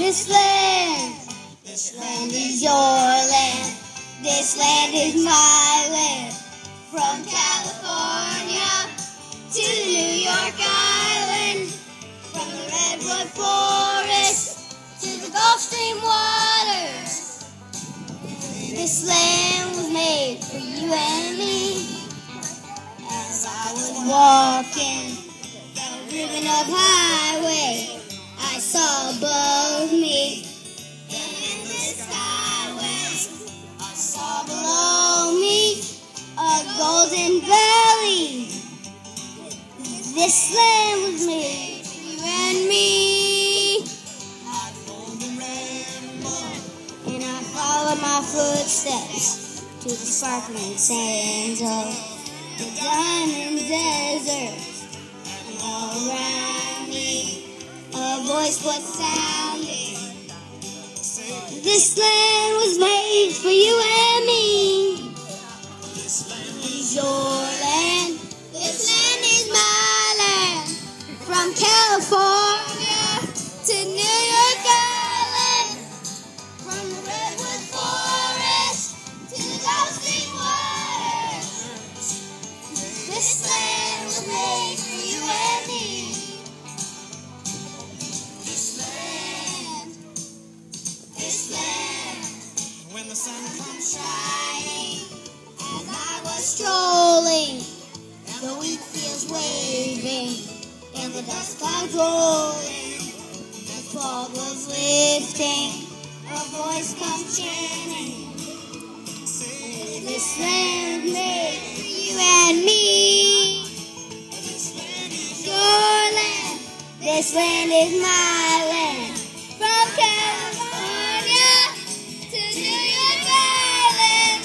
This land is your land. This land is my land. From California to New York Island, from the redwood forest to the Gulf Stream waters. This land was made for you and me. As I was walking down the ribbon of highway, I saw above me, and in the skyway, I saw below me a golden valley. This land was made for you and me. I followed the rainbow, and I followed my footsteps to the sparkling sands of the diamond desert. And all around me, a voice was sounding. This land was made for you and me. This land is your land. This land is my land. From California to New York Island, from the redwood forest to the Gulf Stream waters. This land was made for you and me. This land, when the sun comes shining, as I was strolling, and the wheat fields waving, and the dust clouds rolling, the fog was lifting, a voice comes chanting. This land was made for you and me. Your land, this land is my land. From California to New York Island.